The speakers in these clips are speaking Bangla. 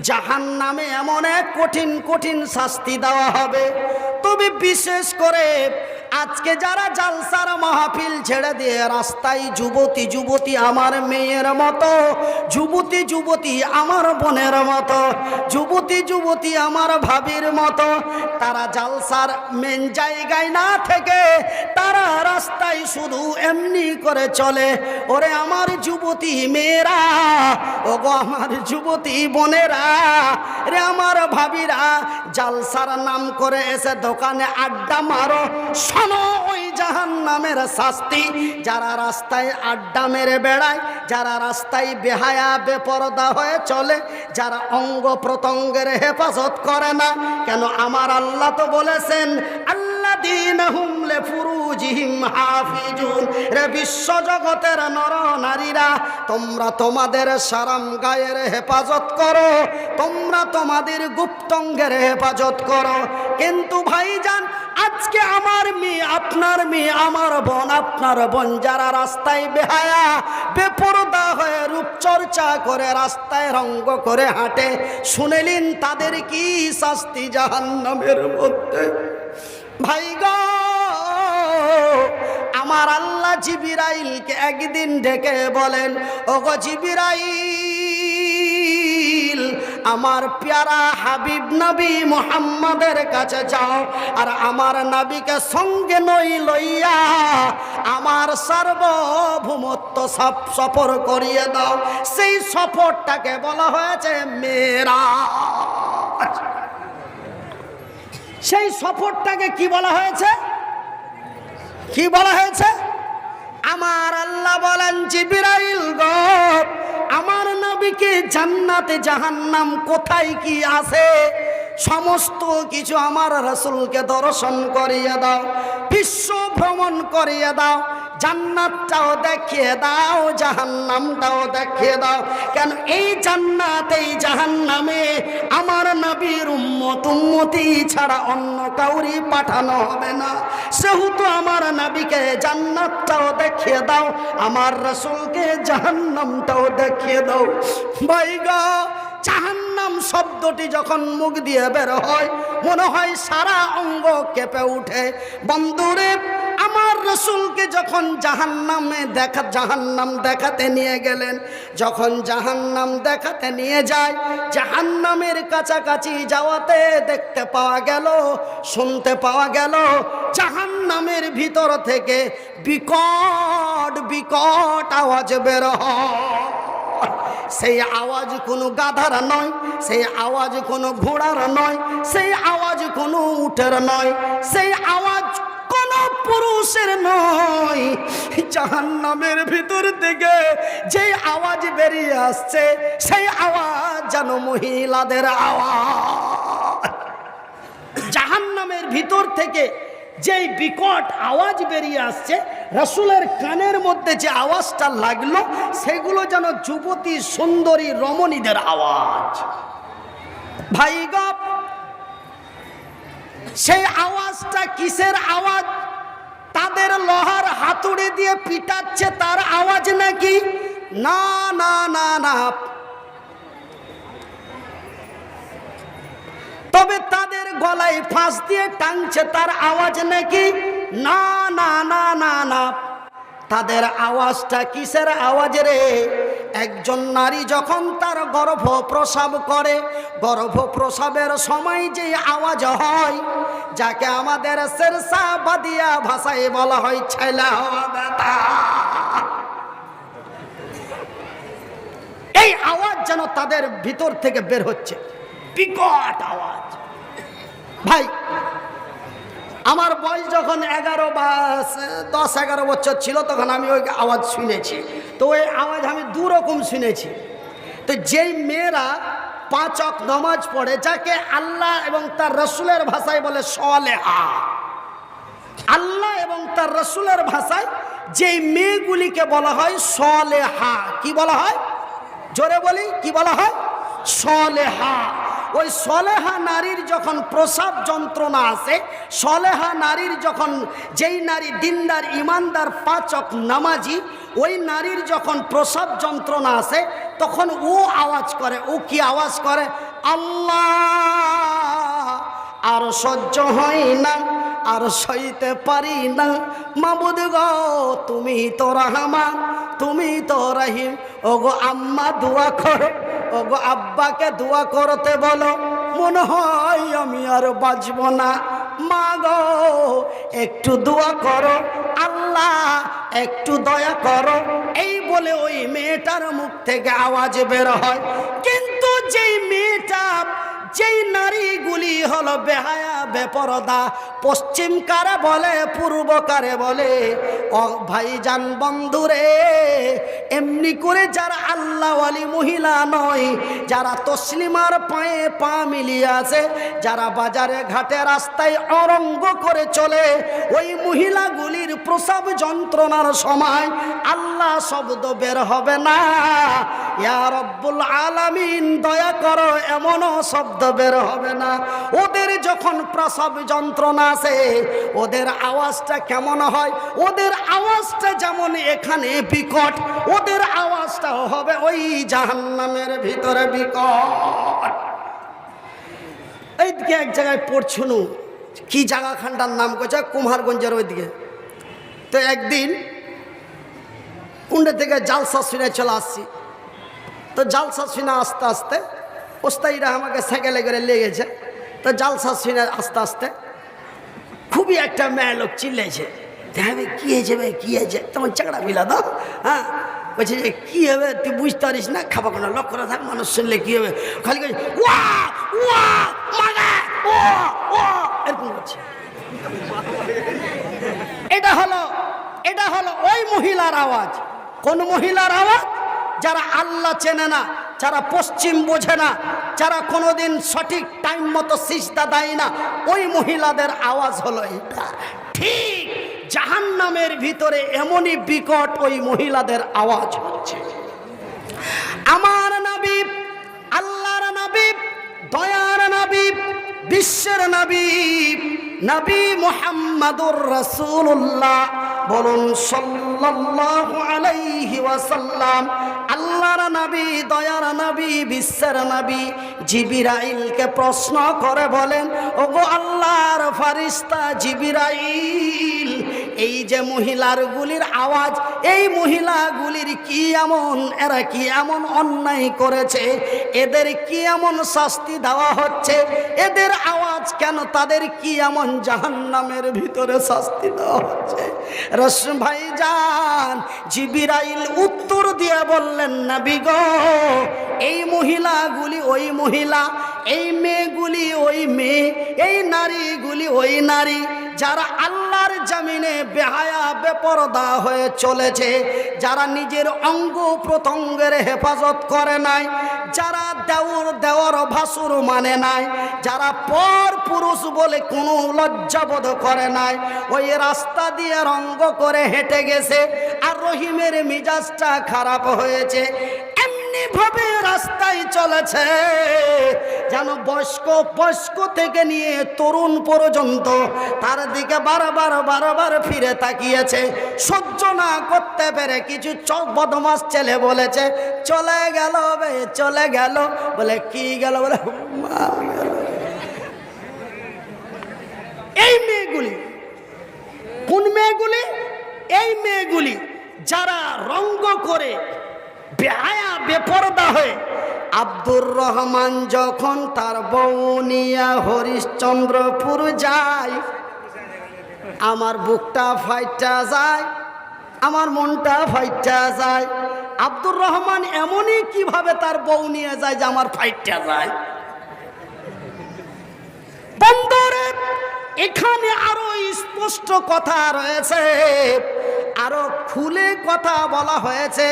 জাহান্নামে এমন এক কঠিন কঠিন শাস্তি দেওয়া হবে। তবে বিশেষ করে আজকে যারা জালসার মাহফিল ছেড়ে দিয়ে রাস্তায় যুবতী যুবতী আমার মেয়ের মতো, যুবতী যুবতী আমার বোনের মতো, যুবতী যুবতী আমার ভাবির মতো, তারা জালসার মেন জায়গায় না থেকে তারা রাস্তায় শুধু এমনি করে চলে। ওরে আমার যুবতী মেয়েরা, ওগো আমার যুবতী বোনেরা, রে আমার ভাবিরা, জালসার নাম করে এসে দোকানে আড্ডা মারো। শোনো ওই জাহান্নামের শাস্তি। যারা রাস্তায় আড্ডা মেরে বেড়ায়, যারা রাস্তায় বেহায়া বেপরদা হয়ে চলে, যারা অঙ্গ প্রত্যঙ্গের হেফাজত করে না, কেন আমার আল্লাহ তো বলেছেন আল্লাযীনাহুম লিফুরুজিহিম হাফিজুন। রে বিশ্ব জগতের নর নারীরা, তোমরা তোমাদের শরম গায়ের হেফাজত করো, তোমরা তোমাদের গুপ্তঙ্গের হেফাজত করো। কিন্তু ভাইজান, আজকে আমার মেয়ে, আপনার মেয়ে, আমার বোন, আপনার বোন যারা রাস্তায় বেহায়া বেপরদা হয়ে রূপচর্চা করে রাস্তায় রঙ্গ করে হাঁটে, শুনেলেন তাদের কি শাস্তি জাহান্নামের মধ্যে। ভাই গো, আমার আল্লাহ জিবরাইলকে একদিন ডেকে বলেন, ওগো জিবরাইল, আমার প্যারা হাবিব নবী মুহাম্মাদের কাছে যাও, আর আমার নবীকে সঙ্গে নই লইয়া আমার সার্বভৌমত্ব সফর করিয়ে দাও। সেই সফরটাকে বলা হয়েছে মেরাজ। সেই সফরটাকে কি বলা হয়েছে? কি বলা হয়েছে? আমার আল্লাহ বলেন, জিবরাইল গো, আমার নবীকে জান্নাতে জাহান্নাম কোথায় কি আছে সমস্ত কিছু আমার রাসূলকে দর্শন করিয়ে দাও, বিশ্ব ভ্রমণ করিয়ে দাও, জান্নাতটাও দেখিয়ে দাও, জাহান্নামটাও দেখিয়ে দাও। কেন এই জান্নাত এই জাহান্নামে আমার নবীর উম্মত উম্মতি ছাড়া অন্য কাউরি পাঠানো হবে না। সেহেতু আমার নবীকে জান্নাতটাও দেখিয়ে দাও, আমার রাসূলকে জাহান্নামটাও দেখিয়ে দাও। ভাই গো, জাহান্নাম শব্দটি যখন মুখ দিয়ে বের হয়, মনে হয় সারা অঙ্গ কেঁপে উঠে। বন্ধুরে, আমার রাসূলকে যখন জাহান্নাম দেখাতে নিয়ে গেলেন, যখন জাহান্নাম দেখাতে নিয়ে যায়, জাহান্নামের কাছাকাছি যাওয়াতে দেখতে পাওয়া গেল, শুনতে পাওয়া গেল, জাহান্নামের ভিতর থেকে বিকট বিকট আওয়াজ বের হয়। সেই আওয়াজ কোনো গাধার নয়, সেই আওয়াজ কোনো ঘোড়ার নয়, সেই আওয়াজ কোনো উটের নয়, সেই আওয়াজ কোনো পুরুষের নয়। জাহান্নামের ভিতর থেকে যে আওয়াজ বেরিয়ে আসছে, সেই আওয়াজ যেন মহিলাদের আওয়াজ। জাহান্নামের ভিতর থেকে যেই বিকট আওয়াজ বেরিয়ে আসছে, রাসূলের কানের মধ্যে যে আওয়াজটা লাগলো, সেগুলো যেন যুবতী সুন্দরী রমণীদের আওয়াজ। ভাই গো, সেই আওয়াজটা কিসের আওয়াজ? তাদের লোহার হাতুড়ি দিয়ে পিটাচ্ছে তার আওয়াজ নাকি? না না না না। তবে তাদের গলায় ফাঁস দিয়ে টানছে তার আওয়াজ নাকি? না না না না না। তাদের আওয়াজটা কিসের আওয়াজ রে? একজন নারী যখন তার গর্ভ প্রসব করে, গর্ভ প্রসবের সময় যে আওয়াজ হয়, যাকে আমাদের শেরশাবাদিয়া ভাষায় বলা হয় ছেলা হওয়া ব্যথা, এই আওয়াজ যেন তাদের ভিতর থেকে বের হচ্ছে, বিকট আওয়াজ। ভাই, আমার বয়স যখন 10-11 বছর ছিল, তখন আমি ওই আওয়াজ শুনেছি। তো ওই আওয়াজ আমি দুরকম শুনেছি। তো যেই মেয়েরা 5 ওয়াক্ত নামাজ পড়ে, যাকে আল্লাহ এবং তার রাসূলের ভাষায় বলে সালেহা, আল্লাহ এবং তার রাসূলের ভাষায় যেই মেয়েগুলিকে বলা হয় সালেহা। কি বলা হয়? জোরে বলি, কি বলা হয়? সালেহা। ওই সলেহা নারীর যখন প্রসাব যন্ত্রণা আসে, সলেহা নারীর যখন, যেই নারী দিনদার ইমানদার 5 ওয়াক্ত নামাজি, ওই নারীর যখন প্রসাব যন্ত্রণা আসে, তখন ও আওয়াজ করে। ও কি আওয়াজ করে? আল্লাহ আর সহ্য হয় না, আর সইতে পারি না। মাবুদ গো তুমি তো রহমান, তুমি তো রহিম। ওগো আম্মা দোয়া করো, ওগো আব্বাকে দোয়া করতে বলো, মনে হয় আমি আর বাঁচব না। মা গো একটু দোয়া করো, আল্লাহ একটু দয়া করো। এই বলে ওই মেয়েটার মুখ থেকে আওয়াজ বের হয়। কিন্তু যেই মেয়েটা, যেই নারীগুলি হলো বেহায়া বেপরদা, পশ্চিম কারে বলে পূর্ব কারে বলে, ও ভাইজান বন্ধুরে, এমনি করে যারা আল্লাহওয়ালি মহিলা নয়, যারা তসলিমার পায়ে পা মিলিয়ে আছে, যারা বাজারে ঘাটে রাস্তায় অরঙ্গ করে চলে, ওই মহিলাগুলির প্রসব যন্ত্রণার সময় আল্লাহ শব্দ বের হবে না। ইয়া রব্বুল আলামিন দয়া করো, এমনও শব্দ বের হবে না। ওদের যখন প্রসব যন্ত্রণা আসে, ওদের আওয়াজটা কেমন হয়? ওদের আওয়াজটা যেমন এখানে বিকট, ওদের আওয়াজটাও হবে ওই জাহান্নামের ভিতরে বিকট। এইদিকে এক জায়গায় পড়ছুনু, কি জায়গাখানটার নাম করছে, কুমারগঞ্জের ওইদিকে। তো একদিন কুণ্ডে থেকে জালসা শুনে চলে আসছি। তো জালসা শুনে আস্তে আস্তে ওস্তাইরা আমাকে সাইকেলে করে লেগেছে। তো জালসা শুনে আস্তে আস্তে খুবই একটা মেয়ে লোক চিল্লেছে, হ্যাঁ ভাই কী হয়েছে, ভাই কী হয়েছে, তোমার চাকরা মিলা দাও। হ্যাঁ বলছে যে কী হবে তুই বুঝতে পারিস না, খাবা কোনো লক্ষ্য না থাক, মানুষ শুনলে কী হবে, খালি এরকম করছে। এটা হলো ওই মহিলার আওয়াজ। কোন মহিলার আওয়াজ? যারা আল্লাহ চেনে না, যারা পশ্চিম বোঝে না, যারা কোনোদিন সঠিক টাইম মতো সিজদা দেয় না, ওই মহিলাদের আওয়াজ হলো এটা। ঠিক জাহান্নামের ভিতরে এমনই বিকট ওই মহিলাদের আওয়াজ হচ্ছে। আমার নবী, আল্লাহর নবী, দয়ার নবী, বিশ্বের নবী, নবী মুহাম্মাদুর রাসূলুল্লাহ বলুন সাল্লাল্লাহু আলাইহি ওয়াসাল্লাম। আল্লাহর নবী, দয়ার নবী, বিশ্বের নবী জিবরাইলকে প্রশ্ন করে বলেন, ওগো আল্লাহর ফেরেশতা জিবরাইল, এই যে মহিলাগুলির আওয়াজ, এই মহিলাগুলির কি এমন, এরা কি এমন অন্যায় করেছে, এদের কি এমন শাস্তি দেওয়া হচ্ছে, এদের আওয়াজ কেন, তাদের কি এমন জাহান্নামের ভিতরে শাস্তি দেওয়া হচ্ছে? রসুল ভাইজান জিবরাইল উত্তর দিয়ে বললেন, নবী গো, এই মহিলাগুলি ওই মহিলা, এই মেয়েগুলি ওই মেয়ে, এই নারীগুলি ওই নারী, যারা আল্লাহর জমিনে বেহায়া বেপরদা হয়ে চলেছে, যারা নিজের অঙ্গ প্রত্যঙ্গের হেফাজত করে নাই, যারা দেওর ভাসুর মানে নাই, যারা পর পুরুষ বলে কোনো লজ্জাবোধ করে নাই, ওই রাস্তা দিয়ে রঙ্গ করে হেঁটে গেছে, আর রহিমের মিজাজটা খারাপ হয়েছে, এমনি ভাবে রাস্তায় চলেছে যেন বয়স্ক থেকে নিয়ে তরুণ পর্যন্ত তার দিকে বারবার ফিরে তাকিয়েছে। সহ্য না করতে পেরে কিছু বদমাস ছেলে বলেছে, চলে গেল বে, চলে গেল। বলে কি গেল? বলে মাল গেল। এই মেয়েগুলি, কোন মেয়েগুলি? এই মেয়েগুলি যারা রঙ্গ করে বেহায়া বেপরদা হয়ে, আব্দুর রহমান যখন তার বউ নিয়ে হরিশ্চন্দ্রপুর যায়, আমার বুকটা ফাইটা যায়, আমার মনটা ফাইটা যায়। আব্দুর রহমান এমনই কিভাবে তার বউ নিয়ে যায় যে আমার ফাইটা যায়। বন্ধুরে, এখানে আরো স্পষ্ট কথা রয়েছে, আরো খুলে কথা বলা হয়েছে।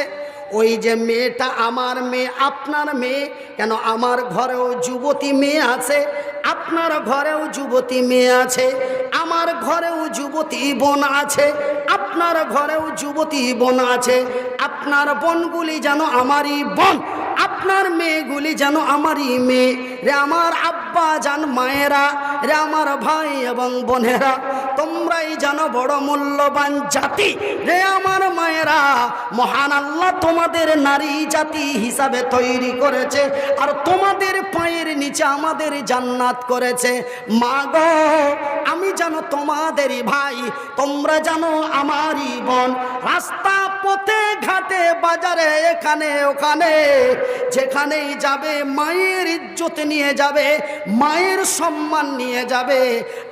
ওই যে মেয়েটা আমার মেয়ে, আপনার মেয়ে কেন, আমার ঘরেও যুবতী মেয়ে আছে, আপনার ঘরেও যুবতী মেয়ে আছে, আমার ঘরেও যুবতী বোন আছে, আপনার ঘরেও যুবতী বোন আছে। আপনার বোনগুলি যেন আমারই বোন, আপনার মেয়েগুলি যেন আমারই মেয়ে। রে আমার আব্বা জান মায়েরা, রে আমার ভাই এবং বোনেরা, তোমরাই যেন বড় মূল্যবান জাতি। রে আমার মায়েরা, মহান আল্লাহ তোমাদের নারী জাতি হিসাবে তৈরি করেছে, আর তোমাদের পায়ের দিয়েছে, আমাদের জান্নাত করেছে। মা গো, আমি জানো তোমাদেরই ভাই, তোমরা জানো আমারই বোন। রাস্তা পথে ঘাটে বাজারে এখানে ওখানে যেখানেই যাবে মায়ের ইজ্জত নিয়ে যাবে, মায়ের সম্মান নিয়ে যাবে।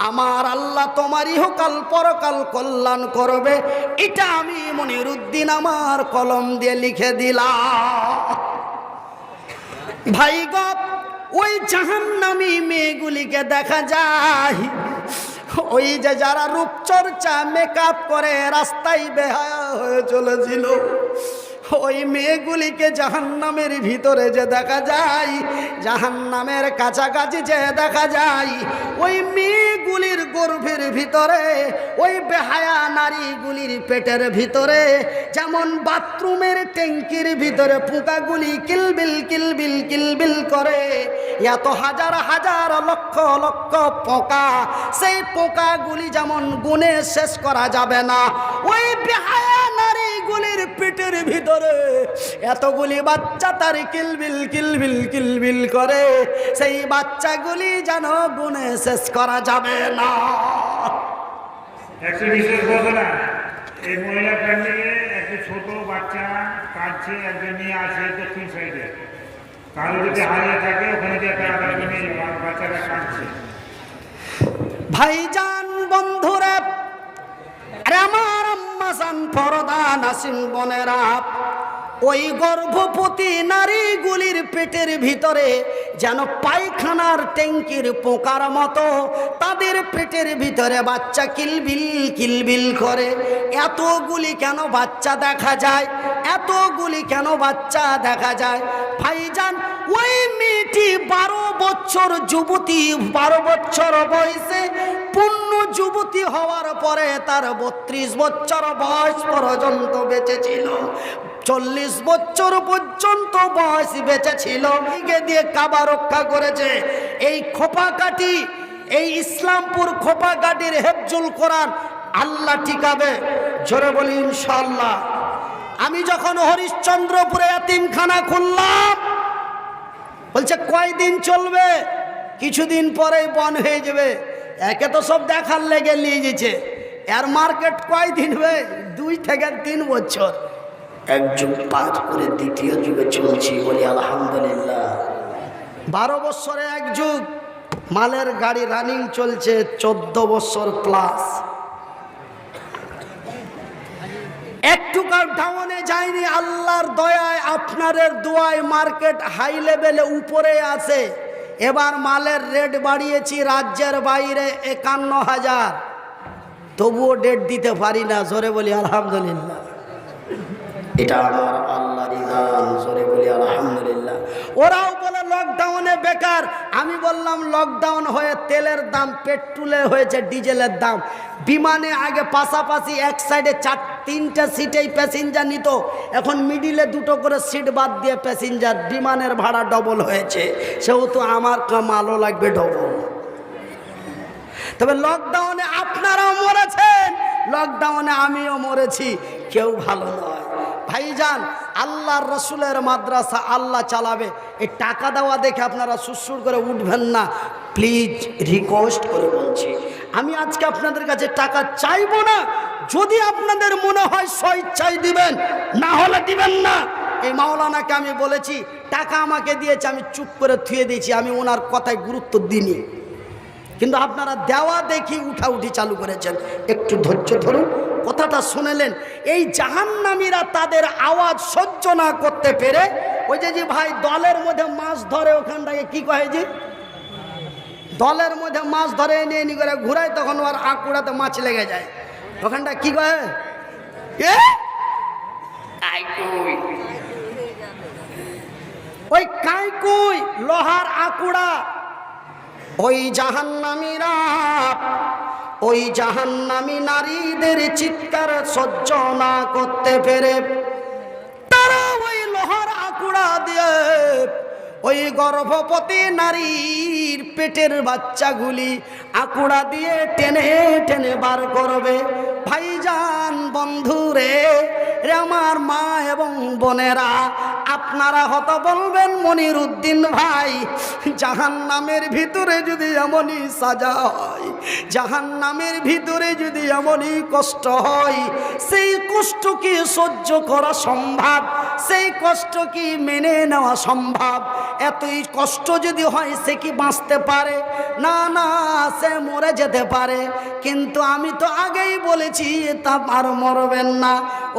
আমার আল্লাহ তোমার ইহকাল পরকাল কল্যাণ করবে, এটা আমি মনিরুদ্দিন আমার কলম দিয়ে লিখে দিলাম। ভাই গো, ওই জাহান্নামী মেয়েগুলিকে দেখা যায়, ওই যে যারা রূপচর্চা মেকআপ করে রাস্তায় বেহায়া হয়ে চলেছিল, ওই মেয়েগুলিকে জাহান্নামের ভিতরে যে দেখা যায়, জাহান্নামের কাছাকাছি যে দেখা যায়, ওই মেয়েগুলির গর্ভের ভিতরে, ওই বেহায়া নারীগুলির পেটের ভিতরে যেমন বাথরুমের ট্যাঙ্কির ভিতরে পোকাগুলি কিলবিল কিলবিল কিলবিল করে, এত হাজার হাজার লক্ষ লক্ষ পোকা, সেই পোকাগুলি যেমন গুণে শেষ করা যাবে না, ওই বেহায়া নারীগুলির পেটের ভিতরে এতগুলি বাচ্চা তার কিলবিল কিলবিল কিলবিল করে, সেই বাচ্চাগুলি যেন গুণে শেষ করা যাবে না। একটা বিশেষ ঘটনা, এই মহিলা ফ্যামিলিতে একটা ছোট বাচ্চা কাঁদছে, একজন নিয়ে আসে দক্ষিণ সাইডে, কারো যদি হারিয়ে থাকে ওখানে যে একটা বাচ্চাটা কাঁদছে। ভাইজান বন্ধুরা, আমার আম্মাজান পর্দা নাসিম বোনেরা, ওই গর্ভবতী নারীগুলির পেটের ভিতরে যেন পায়খানার ট্যাঙ্কির পোকার মতো তাদের পেটের ভিতরে বাচ্চা কিলবিল কিলবিল করে। এতগুলি কেন বাচ্চা দেখা যায়, এতগুলি কেন বাচ্চা দেখা যায়? ভাইজান, ওই মেয়েটি 12 বছর যুবতী, 12 বছর বয়সে পূর্ণ যুবতী হওয়ার পরে তার 32 বছর বয়স পর্যন্ত বেঁচে ছিল, 40 বছর পর্যন্ত বয়স বেঁচে ছিল, দিয়ে কাবা রক্ষা করেছে। এই খোপাকাঠি, এই ইসলামপুর খোপাকাঠির হেফজুল কোরআন আল্লাহ ঠিকাবে, জোরে বলি ইনশাআল্লাহ। আমি যখন হরিশ্চন্দ্রপুরে এতিমখানা খুললাম, বলছে কয়দিন চলবে? কিছুদিন পরেই বন্ধ হয়ে যাবে। একে তো সব দেখার লেগে নিয়ে গেছে, এর মার্কেট কয়দিন হবে? 2 থেকে 3 বছর। এক যুগ পার করে দ্বিতীয় যুগে চলছি, বলি আলহামদুলিল্লাহ। 12 বছরে এক যুগ, মালের গাড়ি রানিং চলছে 14 বছর প্লাস। একটু ডাউনে যায়নি, আল্লাহর দয়ায় আপনাদের দোয়ায় মার্কেট হাই লেভেলে উপরে আছে। এবার মালের রেট বাড়িয়েছি রাজ্যের বাইরে 51,000, তবুও ডেট দিতে পারি না, জোরে বলি আলহামদুলিল্লাহ। এটা আমার আল্লাহর দান, জোরে বলি আলহামদুলিল্লাহ। ওরাও বলে লকডাউনে বেকার, আমি বললাম লকডাউন হয়ে তেলের দাম, পেট্রোলে হয়েছে ডিজেলের দাম। বিমানে আগে পাশাপাশি এক সাইডে 3টা সিটেই প্যাসেঞ্জার নিত, এখন মিডিলে 2টো করে সিট বাদ দিয়ে প্যাসেঞ্জার, বিমানের ভাড়া ডবল হয়েছে, সেহেতু আমার মালও লাগবে ডবল। তবে লকডাউনে আপনারাও মরেছেন, লকডাউনে আমিও মরেছি, কেউ ভালো নয়। ভাইজান, আল্লাহর রসুলের মাদ্রাসা আল্লাহ চালাবে, এই টাকা দেওয়া দেখে আপনারা সুরসুর করে উঠবেন না, প্লিজ রিকোয়েস্ট করে বলছি। আমি আজকে আপনাদের কাছে টাকা চাইবো না, যদি আপনাদের মনে হয় স্বেচ্ছায় দিবেন, না হলে দিবেন না। এই মাওলানাকে আমি বলেছি, টাকা আমাকে দিয়েছে, আমি চুপ করে থুয়ে দিয়েছি, আমি ওনার কথায় গুরুত্ব দিইনি। কিন্তু আপনারা দেওয়া দেখি উঠাউঠি চালু করেছেন, একটু ধৈর্য ধরুন, কথাটা শুনেলেন। এই জাহান্নামীরা তাদের আওয়াজ সহ্য না করতে পেরে, ওই যে ভাই দলের মধ্যে মাছ ধরে, ওখানটাকে কি কয় যে দলের মধ্যে মাছ ধরে নিয়ে নি করে ঘুরায়, তখন ওর আঁকুড়াতে মাছ লেগে যায়, ওখানটা কি কয়? ওই কাইকুই, লোহার আঁকুড়া। ওই জাহান্নামীরা, ওই জাহান্নামী নারীদের চিৎকার সহ্য না করতে পেরে তারা ওই লোহার আঁকুড়া দিয়ে ওই গর্ভবতী নারীর পেটের বাচ্চাগুলি আঁকুড়া দিয়ে টেনে টেনে বার করবে। ভাইজান বন্ধুরে, আমার মা এবং বোনেরা, আপনারা হয়তো বলবেন মনির উদ্দিন ভাই, জাহান্নামের ভিতরে যদি এমনই সাজা হয়, জাহান্নামের ভিতরে যদি এমনই কষ্ট হয়, সেই কষ্ট কি সহ্য করা সম্ভব? সেই কষ্ট কি মেনে নেওয়া সম্ভব? এতই কষ্ট যদি হয় সে কি বাঁচতে পারে? না না, সে মরে যেতে পারে। কিন্তু আমি তো আগেই বলেছি তা আর মরবেন না,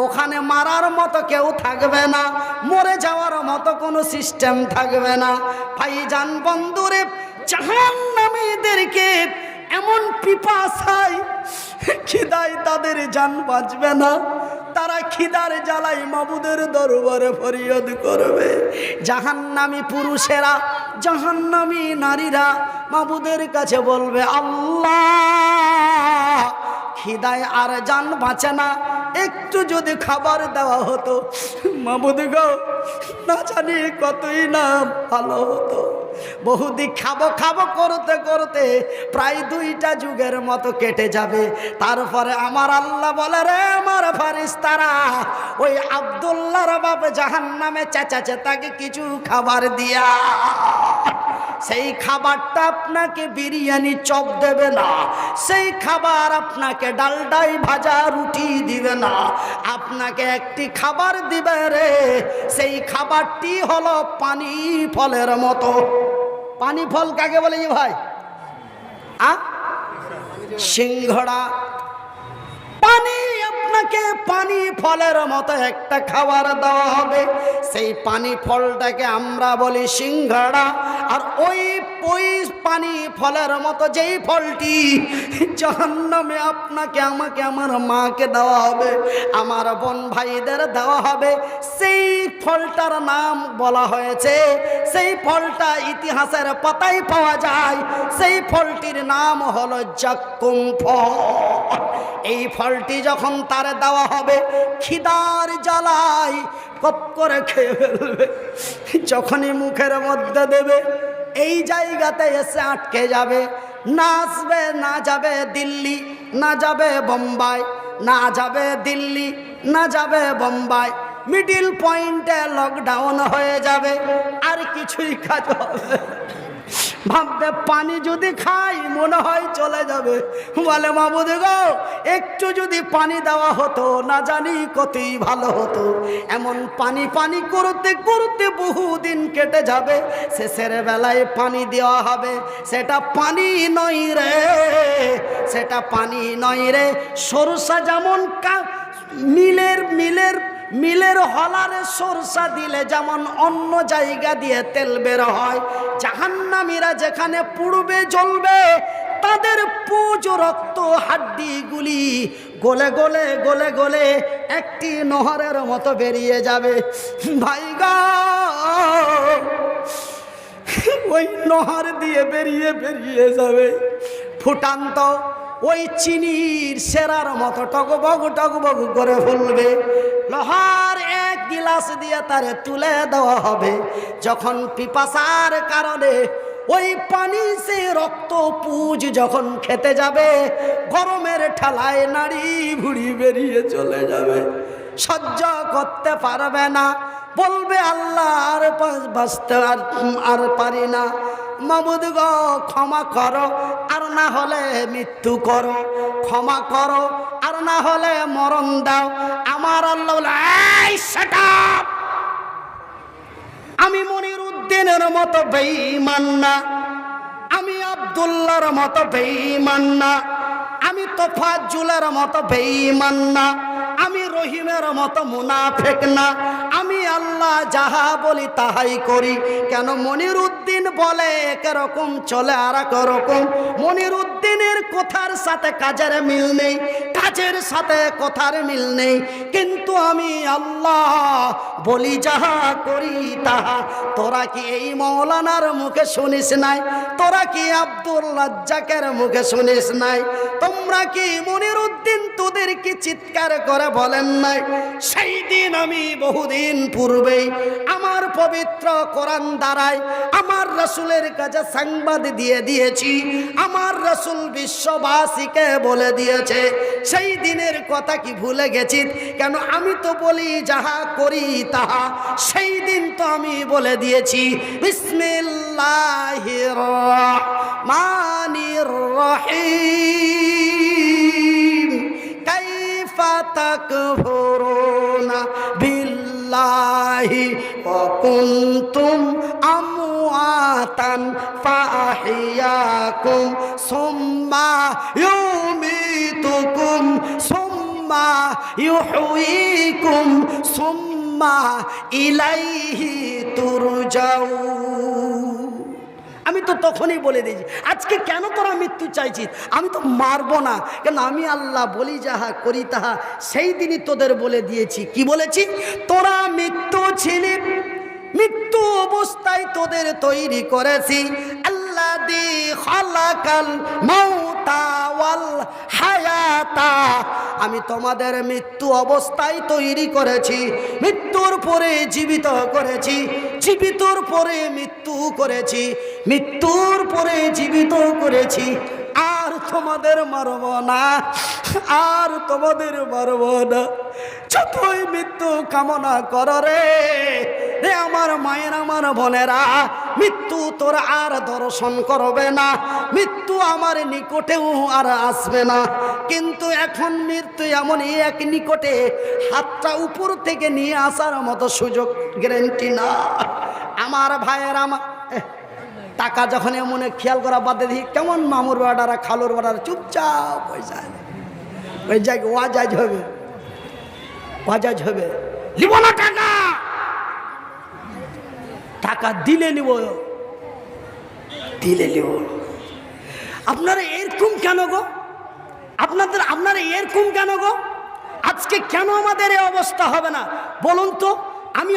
ওখানে মারার মতো কেউ থাকবে না, মরে যাওয়ার মতো কোনো সিস্টেম থাকবে না। ভাইজান বন্ধুরে, জাহান্নামীদেরকে এমন পিপাসায় খিদায় তাদের জান বাঁচবে না, তারা খিদার জ্বালাই মাবুদের দরবারে ফরিয়াদ করবে। জাহান্নামী পুরুষেরা, জাহান্নামী নারীরা মাবুদের কাছে বলবে, আল্লাহ খিদায় আর জান বাঁচে না, একটু যদি খাবার দেওয়া হতো মাবুদ গো, না জানি কতই না ভালো হতো। বহুদিন খাবো খাবো করতে করতে প্রায় 2টা যুগের মতো কেটে যাবে। তারপরে আমার আল্লাহ বলে, রে আমার ফারিস্তারা, ওই আব্দুল্লাহর বাপ জাহান্নামে চেঁচাচ্ছে, তাকে কিছু খাবার দিয়া। সেই খাবারটা আপনাকে বিরিয়ানি চপ দেবে না, সেই খাবার আপনাকে ডালডাই ভাজা রুটি দিবে না, আপনাকে একটি খাবার দিবে রে, সেই খাবারটি হলো পানি ফলের মতো। পানি ফল কাকে বলে ভাই? সিংহড়া। পানি, আপনাকে পানি ফলের মতো একটা খাবার দেওয়া হবে, সেই পানি ফলটাকে আমরা বলি সিংহড়া। আর ওই পানি ফলের মতো যেই ফলটি জাহান্নামে আপনাকে, আমাকে, আমার মাকে দেওয়া হবে, আমার বোন ভাইদের দেওয়া হবে, সেই ফলটার নাম বলা হয়েছে, সেই ফলটা ইতিহাসের পাতায় পাওয়া যায়, সেই ফলটির নাম হলো জাক্কুম ফল। এই ফলটি যখন তারে দেওয়া হবে, খিদার জ্বালায় কপ করে খেয়ে ফেলবে। যখনই মুখের মধ্যে দেবে, এই জায়গাতে এসে আটকে যাবে, না আসবে, না যাবে দিল্লি, না যাবে বোম্বাই, না যাবে দিল্লি, না যাবে বোম্বাই, মিডিল পয়েন্টে লকডাউন হয়ে যাবে, আর কিছুই কাজ হবে। ভাববে পানি যদি খাই মনে হয় চলে যাবে, বলে মাবুদ গো, একটু যদি পানি দেওয়া হতো না জানি কতই ভালো হতো। এমন পানি পানি করতে করতে বহুদিন কেটে যাবে, শেষের বেলায় পানি দেওয়া হবে, সেটা পানি নয় রে, সেটা পানি নয় রে। সরষা যেমন মিলের হলারে সরষা দিলে যেমন অন্য জায়গা দিয়ে তেল বের হয়, জাহান্নামীরা যেখানে পুড়বে জ্বলবে, তাদের পুজ রক্ত হাড্ডিগুলি গলে গলে গলে গলে একটি নহরের মতো বেরিয়ে যাবে। ভাইগা, ওই নহর দিয়ে বেরিয়ে বেরিয়ে যাবে ফুটান্ত ওই চিনির সেরার মতো টগবগ করে ফুলবে। লোহার এক গিলাস দিয়ে তারে তুলে দেওয়া হবে। যখন পিপাসার কারণে ওই পানি সে রক্ত পুজ যখন খেতে যাবে, গরমের ঠেলায় নাড়ি ভুড়ি বেরিয়ে চলে যাবে, সহ্য করতে পারবে না, বলবে আল্লাহ আর বাঁচতে আর পারি না, মাবুদ গো ক্ষমা করো, আর না হলে মৃত্যু করো, ক্ষমা করো, আর না হলে মরণ দাও। আমার আল্লাহ বলে, এই শাট আপ, আমি মনির উদ্দিনের মতো বেঈমান না, আমি আব্দুল্লাহর মতো বেঈমান না, আমি তোফাজ্জুলের মতো বেঈমান না, আমি রহিমের মতো মুনাফিক না, আমি আল্লাহ যাহা বলি তাহাই করি। কেন মনির উদ্দিন বলে একরকম চলে আর এক রকম। মনির উদ্দিনের কথার সাথে কাজের মিল নেই, কাজের সাথে কথার মিল নেই, কিন্তু আমি আল্লাহ বলি যাহা করি তাহা। তোরা কি এই মৌলানার মুখে শুনিস নাই? তোরা কি আব্দুল রাজ্জাকের মুখে শুনিস নাই? তোমরা কি মনির উদ্দিন তোদের কি চিৎকার করে বলেন নাই? সেই দিন আমি বহুদিন পূর্বেই আমার পবিত্র কোরআন দ্বারাই আমার রাসূলের কাছে সংবাদ দিয়ে দিয়েছি। আমার রাসূল বিশ্ববাসীকে বলে দিয়েছে, সেই দিনের কথা কি ভুলে গেছি? কেন আমি তো বলি যাহা করি তাহা সেই দিন তো আমি বলে দিয়েছি বিসমিল্লাহির রহমানির রহিম কাইফা তাকফুরুনা বিল্লাহি ওয়া কুনতুম আমওয়াতান ফাআহইয়াকুম সুম্মা ইউমীতুকুম সুম্মা ইউহয়িকুম সুম্মা ইলাইহি তুরজাউন। আমি তো তখনই বলে দিয়েছি আজকে কেন তোরা মৃত্যু চাইছিস? আমি তো মারবো না, কেন আমি আল্লাহ বলি যাহা করি তাহা সেই দিনই তোদের বলে দিয়েছি। কি বলেছি? তোরা মৃত্যু ছিলি, মৃত্যু অবস্থায় তোদের তৈরি করেছি। আল্লাযী খালাকাল মাউতা ওয়াল হায়াতা, আমি তোমাদের মৃত্যু অবস্থায় তৈরি করেছি, মৃত্যুর পরে জীবিত করেছি, জীবিতর পরে মৃত্যু করেছি, মৃত্যুর পরে জীবিত করেছি। আর তোমাদের মারব না, আর তোমাদের মারব না। যতই মৃত্যু কামনা কর রে রে আমার মায়ের, আমার বোনেরা, মৃত্যু তোর আর দর্শন করবে না, মৃত্যু আমার নিকটেও আর আসবে না। কিন্তু এখন মৃত্যু এমনই এক নিকটে, হাতটা উপর থেকে নিয়ে আসার মতো সুযোগ গ্যারেন্টি না। আমার ভাইয়ের, আমার টাকা যখন এমন খেয়াল করা বাদ দিয়ে কেমন মামুর বাড়ারা খালুর বাড়ারা চুপচাপ পয়সা ওই জায়গায় ওয়াজাজ হবে, ওয়াজাজ হবে। নিব না টাকা, টাকা দিলে নিব, দিলে নিব। আপনারা এরকম কেন গো? আপনারা এরকম কেন গো? আজকে কেন আমাদের এই অবস্থা হবে না বলুন তো? আমি